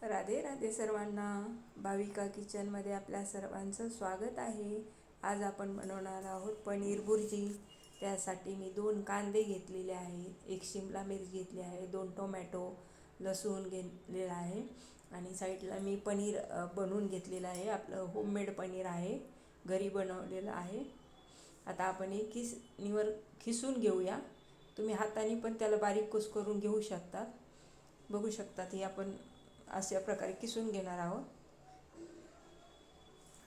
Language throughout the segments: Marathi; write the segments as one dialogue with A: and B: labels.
A: राधे राधे सर्वांना. भाविका किचनमध्ये आपल्या सर्वांचं स्वागत आहे. आज आपण बनवणार आहोत पनीर भुर्जी. त्यासाठी मी 2 कांदे घेतलेले आहेत, 1 शिमला मिरची घेतली आहे, 2 टोमॅटो, लसूण घेतलेला आहे आणि साईडला मी पनीर बनवून घेतलेलं आहे. आपलं होममेड पनीर आहे, घरी बनवलेलं आहे. आता आपण हे किसणीवर खिसून घेऊया. तुम्ही हाताने पण त्याला बारीक कुस करून घेऊ शकता. बघू शकतात हे आपण अशा प्रकारे किसून घेणार आहोत.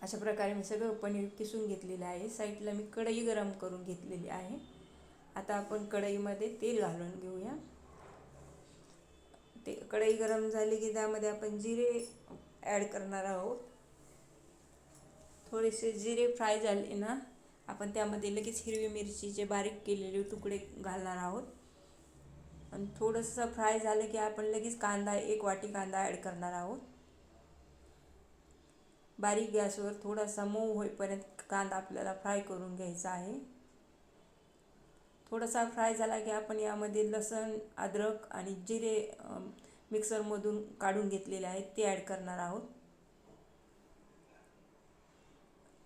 A: अशा प्रकारे मी सगळं पनीर किसून घेतलेलं आहे. साईडला मी कढई गरम करून घेतलेली आहे. आता आपण कढईमध्ये तेल घालून घेऊया. ते कढई गरम झाली की त्यामध्ये आपण जिरे ॲड करणार आहोत. थोडेसे जिरे फ्राय झाले ना, आपण त्यामध्ये लगेच हिरवी मिरचीचे बारीक केलेले तुकडे घालणार आहोत. आणि थोडंसं फ्राय झालं की आपण लगेच कांदा, 1 वाटी कांदा ॲड करणार आहोत. बारीक गॅसवर थोडासा मऊ होईपर्यंत कांदा आपल्याला फ्राय करून घ्यायचा आहे. थोडासा फ्राय झाला की आपण यामध्ये लसूण, अद्रक आणि जिरे मिक्सरमधून काढून घेतलेले आहेत ते ॲड करणार आहोत.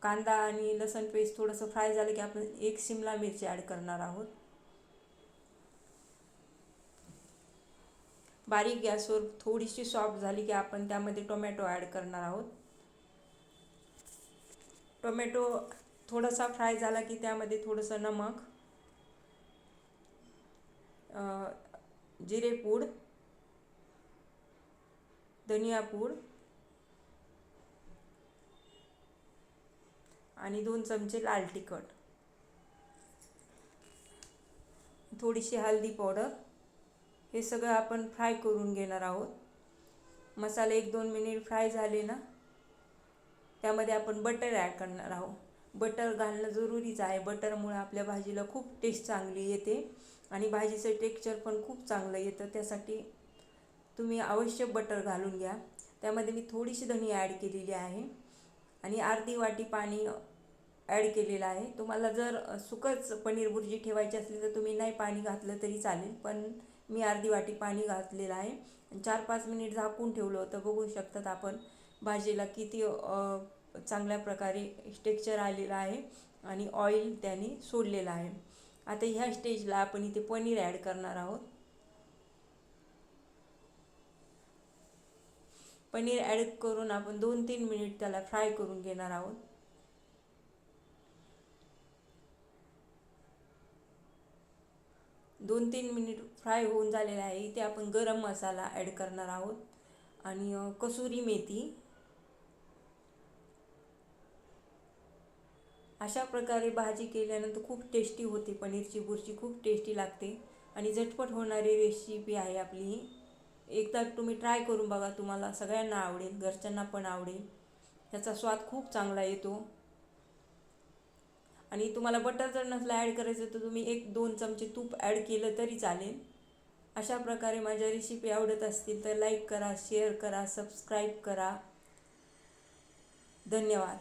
A: कांदा आणि लसूण पेस्ट थोडंसं फ्राय झालं की आपण 1 शिमला मिरची ॲड करणार आहोत. बारीक गॅसवर थोडीशी सॉफ्ट झाली की आपण त्यामध्ये टोमॅटो ॲड करणार आहोत. टोमॅटो थोडासा फ्राय झाला की त्यामध्ये थोडंसं नमक, जिरेपूड, धनियापूड आणि 2 चमचे लाल तिखट, थोडीशी हळदी पावडर, हे सगळं आपण फ्राय करून घेणार आहोत. मसाले 1-2 मिनिट फ्राय झाले ना, त्यामध्ये आपण बटर ॲड करणार आहोत. बटर घालणं जरुरीचं आहे. बटरमुळे आपल्या भाजीला खूप टेस्ट चांगली येते आणि भाजीचं टेक्स्चर पण खूप चांगलं येतं. त्यासाठी तुम्ही अवश्य बटर घालून घ्या. त्यामध्ये मी थोडीशी धनी ॲड केलेली आहे आणि अर्धी वाटी पाणी ॲड केलेलं आहे. तुम्हाला जर सुकंच पनीर भुर्जी ठेवायची असली तर तुम्ही नाही पाणी घातलं तरी चालेल, पण मी अर्धी वाटी पाणी घातलेलं आहे. 4-5 मिनिट झाकून ठेवलं होतं. बघू शकतात आपण भाजीला किती चांगल्या प्रकारे टेक्स्चर आलेलं आहे आणि ऑइल त्याने सोडलेलं आहे. आता ह्या स्टेजला आपण इथे पनीर ॲड करणार आहोत. पनीर ॲड करून आपण 2-3 मिनिट त्याला फ्राय करून घेणार आहोत. 2-3 मिनिट फ्राय होऊन झालेला आहे. इथे आपण गरम मसाला ॲड करणार आहोत आणि कसुरी मेथी. अशा प्रकारे भाजी केल्यानंतर खूप टेस्टी होते. पनीरची भुर्जी खूप टेस्टी लागते आणि झटपट होणारी रेसिपी आहे आपली ही. एकदा तुम्ही ट्राय करून बघा, तुम्हाला सगळ्यांना आवडेल, घरच्यांना पण आवडेल. त्याचा स्वाद खूप चांगला येतो. आणि तुम्हाला बटर जर नसलं ॲड करायचं तर तुम्ही 1-2 चमचे तूप ॲड केलं तरी चालेल. अशा प्रकारे माझ्या रेसिपी आवडत असतील तर लाईक करा, शेअर करा, सबस्क्राईब करा. धन्यवाद.